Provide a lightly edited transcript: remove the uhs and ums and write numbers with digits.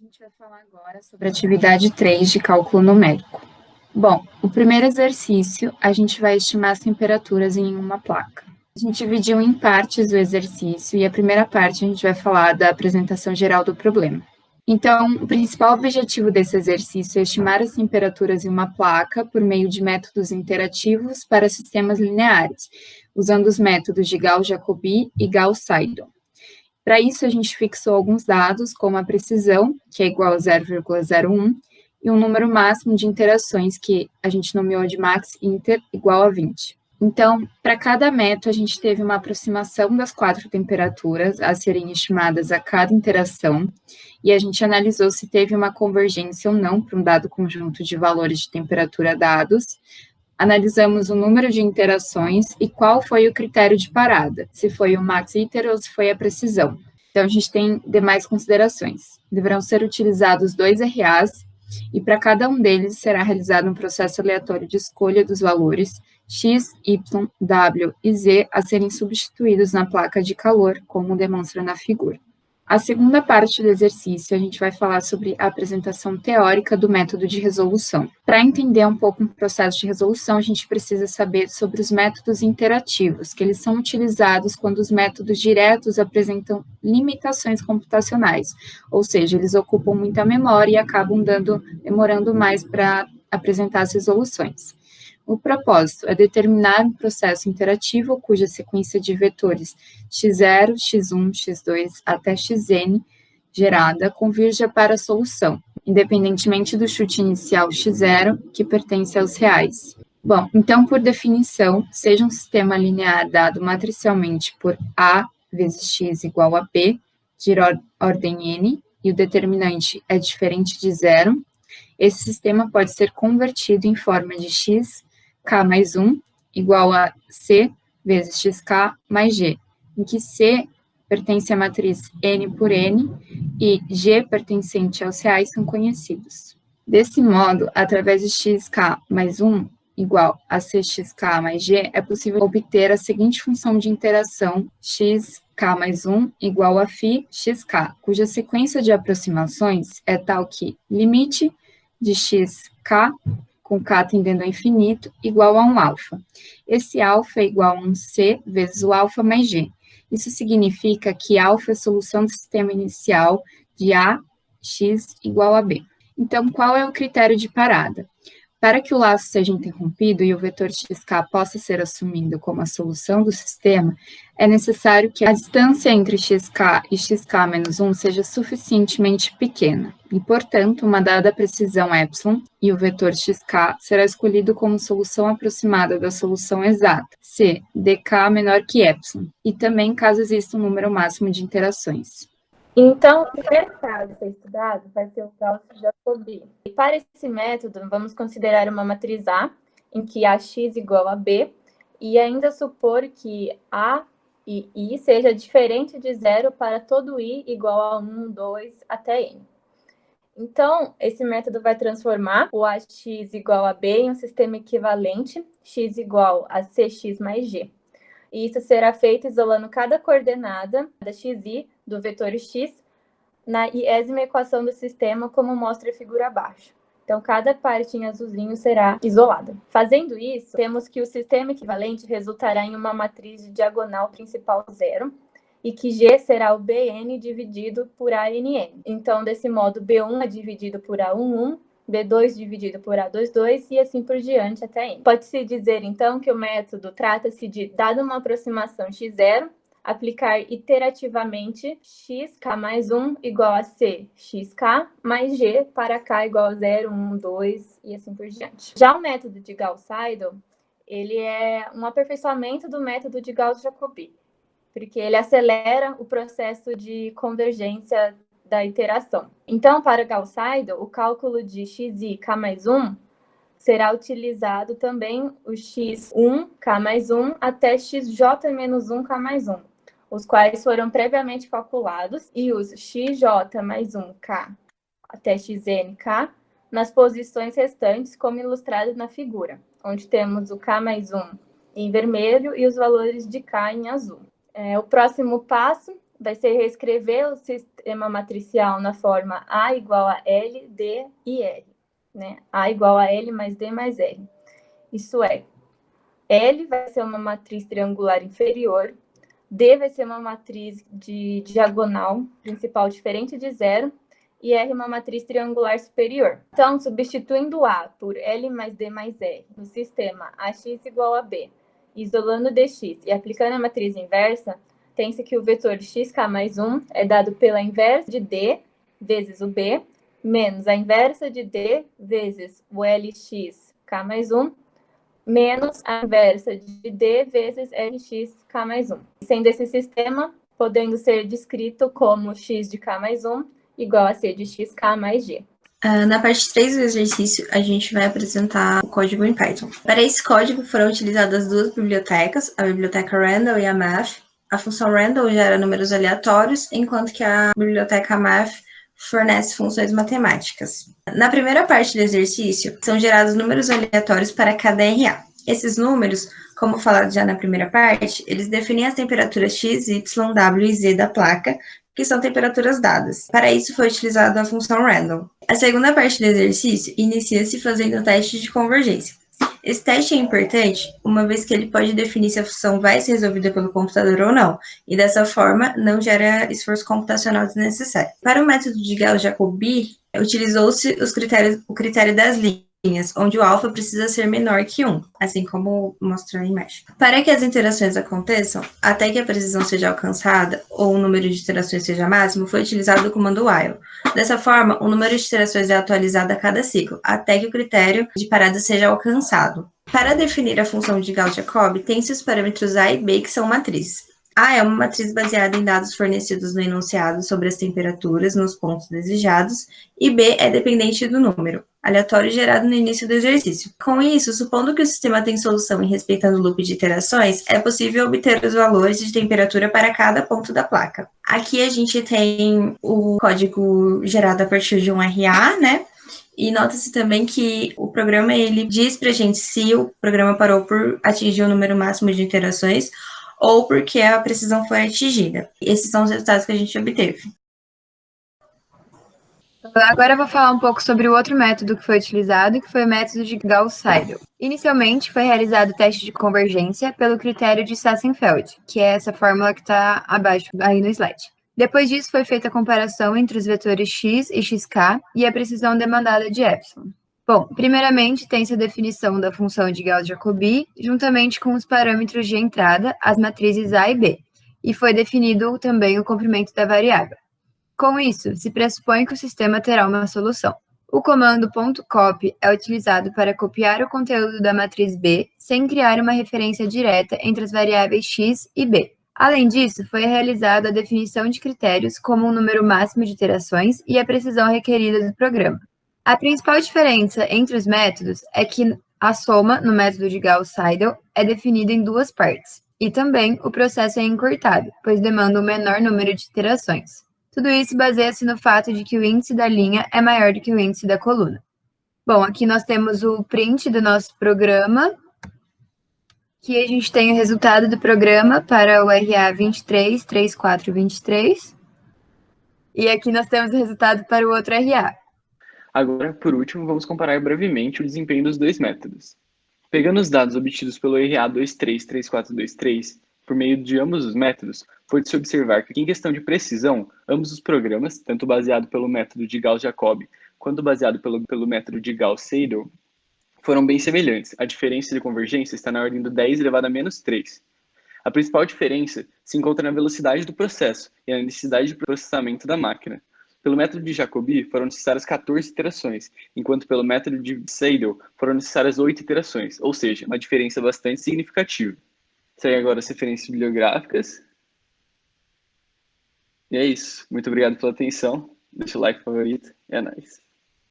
gente vai falar agora sobre a atividade 3 de cálculo numérico. Bom, o primeiro exercício, a gente vai estimar as temperaturas em uma placa. A gente dividiu em partes o exercício e a primeira parte a gente vai falar da apresentação geral do problema. Então, o principal objetivo desse exercício é estimar as temperaturas em uma placa por meio de métodos interativos para sistemas lineares, usando os métodos de Gauss-Jacobi e Gauss-Seidel. Para isso, a gente fixou alguns dados, como a precisão, que é igual a 0,01, e um número máximo de interações, que a gente nomeou de max inter, igual a 20. Então, para cada método, a gente teve uma aproximação das 4 temperaturas a serem estimadas a cada interação, e a gente analisou se teve uma convergência ou não para um dado conjunto de valores de temperatura dados. Analisamos o número de interações e qual foi o critério de parada, se foi o max iter ou se foi a precisão. Então, a gente tem demais considerações. Deverão ser utilizados 2 RAs, e para cada um deles será realizado um processo aleatório de escolha dos valores x, y, w e z a serem substituídos na placa de calor, como demonstra na figura. A segunda parte do exercício, a gente vai falar sobre a apresentação teórica do método de resolução. Para entender um pouco o processo de resolução, a gente precisa saber sobre os métodos interativos, que eles são utilizados quando os métodos diretos apresentam limitações computacionais, ou seja, eles ocupam muita memória e acabam demorando mais para apresentar as resoluções. O propósito é determinar um processo interativo cuja sequência de vetores x0, x1, x2 até xn gerada convirja para a solução, independentemente do chute inicial x0, que pertence aos reais. Bom, então, por definição, seja um sistema linear dado matricialmente por A vezes x igual a B, de ordem n, e o determinante é diferente de zero, esse sistema pode ser convertido em forma de x k mais 1 igual a C vezes xk mais G, em que C pertence à matriz n por n e G pertencente aos reais são conhecidos. Desse modo, através de xk mais 1 igual a Cxk mais G, é possível obter a seguinte função de interação xk mais 1 igual a φ xk, cuja sequência de aproximações é tal que limite de xk com k tendendo ao infinito, igual a um alfa. Esse alfa é igual a um c vezes o alfa mais g. Isso significa que alfa é a solução do sistema inicial de A, x igual a B. Então, qual é o critério de parada? Para que o laço seja interrompido e o vetor xk possa ser assumido como a solução do sistema, é necessário que a distância entre xk e xk menos 1 seja suficientemente pequena, e, portanto, uma dada precisão ε e o vetor xk será escolhido como solução aproximada da solução exata, se dk menor que ε, e também caso exista um número máximo de interações. Então, o primeiro caso a ser estudado vai ser o Gauss-Jacobi. E para esse método, vamos considerar uma matriz A, em que AX igual a B, e ainda supor que A e I seja diferente de zero para todo I igual a 1, 2, até N. Então, esse método vai transformar o AX igual a B em um sistema equivalente, x igual a Cx mais G. E isso será feito isolando cada coordenada da xi do vetor x na iésima equação do sistema, como mostra a figura abaixo. Então, cada parte em azulzinho será isolada. Fazendo isso, temos que o sistema equivalente resultará em uma matriz de diagonal principal zero, e que G será o Bn dividido por ANN. Então, desse modo, B1 é dividido por A11, B2 dividido por A22 e assim por diante até N. Pode-se dizer, então, que o método trata-se de, dada uma aproximação x0, aplicar iterativamente xk mais 1 igual a c xk mais g para k igual a 0, 1, 2 e assim por diante. Já o método de Gauss-Seidel, ele é um aperfeiçoamento do método de Gauss-Jacobi, porque ele acelera o processo de convergência da iteração. Então, para Gauss-Seidel, o cálculo de x e k mais 1 será utilizado também o x1, k mais 1, até xj menos 1, k mais 1, os quais foram previamente calculados, e os xj mais 1, k até xn, k, nas posições restantes, como ilustrado na figura, onde temos o k mais 1 em vermelho e os valores de k em azul. O próximo passo vai ser reescrever sistema matricial na forma A igual a L, D e R, né? A igual a L mais D mais R. Isso é, L vai ser uma matriz triangular inferior, D vai ser uma matriz de diagonal principal diferente de zero, e R uma matriz triangular superior. Então, substituindo A por L mais D mais R no sistema AX igual a B, isolando dx e aplicando a matriz inversa, tem-se que o vetor xk mais 1 é dado pela inversa de D vezes o B, menos a inversa de D vezes o Lx k mais 1, menos a inversa de D vezes Lx k mais 1. Sendo esse sistema, podendo ser descrito como x de k mais 1 igual a C de xk mais G. Na parte 3 do exercício, a gente vai apresentar o código em Python. Para esse código, foram utilizadas duas bibliotecas, a biblioteca Randall e a Math. A função Randall gera números aleatórios, enquanto que a biblioteca Math fornece funções matemáticas. Na primeira parte do exercício, são gerados números aleatórios para cada RA. Esses números, como falado já na primeira parte, eles definem as temperaturas x, y, w e z da placa, que são temperaturas dadas. Para isso, foi utilizada a função random. A segunda parte do exercício inicia-se fazendo o teste de convergência. Esse teste é importante, uma vez que ele pode definir se a função vai ser resolvida pelo computador ou não, e dessa forma não gera esforço computacional desnecessário. Para o método de Gauss-Jacobi, utilizou-se o critério das linhas, onde o alfa precisa ser menor que 1, assim como mostra a imagem. Para que as interações aconteçam, até que a precisão seja alcançada ou o número de iterações seja máximo, foi utilizado o comando while. Dessa forma, o número de iterações é atualizado a cada ciclo, até que o critério de parada seja alcançado. Para definir a função de Gauss-Jacobi, tem-se os parâmetros A e B, que são matrizes. A é uma matriz baseada em dados fornecidos no enunciado sobre as temperaturas nos pontos desejados, e B é dependente do número aleatório gerado no início do exercício. Com isso, supondo que o sistema tem solução e respeitando o loop de iterações, é possível obter os valores de temperatura para cada ponto da placa. Aqui a gente tem o código gerado a partir de um RA, né? E nota-se também que o programa, ele diz pra gente se o programa parou por atingir o número máximo de iterações ou porque a precisão foi atingida. Esses são os resultados que a gente obteve. Agora eu vou falar um pouco sobre o outro método que foi utilizado, que foi o método de Gauss-Seidel. Inicialmente, foi realizado o teste de convergência pelo critério de Sassenfeld, que é essa fórmula que está abaixo aí no slide. Depois disso, foi feita a comparação entre os vetores x e xk e a precisão demandada de epsilon. Bom, primeiramente, tem-se a definição da função de Gauss-Jacobi, juntamente com os parâmetros de entrada, as matrizes A e B, e foi definido também o comprimento da variável. Com isso, se pressupõe que o sistema terá uma solução. O comando .copy é utilizado para copiar o conteúdo da matriz B sem criar uma referência direta entre as variáveis x e b. Além disso, foi realizada a definição de critérios como o número máximo de iterações e a precisão requerida do programa. A principal diferença entre os métodos é que a soma, no método de Gauss-Seidel, é definida em duas partes, e também o processo é encurtado, pois demanda um menor número de iterações. Tudo isso baseia-se no fato de que o índice da linha é maior do que o índice da coluna. Bom, aqui nós temos o print do nosso programa, que a gente tem o resultado do programa para o RA 233423, e aqui nós temos o resultado para o outro RA. Agora, por último, vamos comparar brevemente o desempenho dos dois métodos. Pegando os dados obtidos pelo RA 233423, por meio de ambos os métodos, foi de se observar que, em questão de precisão, ambos os programas, tanto baseado pelo método de Gauss-Jacobi quanto baseado pelo método de Gauss-Seidel, foram bem semelhantes. A diferença de convergência está na ordem do 10 elevado a menos 3. A principal diferença se encontra na velocidade do processo e na necessidade de processamento da máquina. Pelo método de Jacobi, foram necessárias 14 iterações, enquanto pelo método de Seidel foram necessárias 8 iterações, ou seja, uma diferença bastante significativa. Segue agora as referências bibliográficas. E é isso. Muito obrigado pela atenção. Deixa o like favorito. É nóis.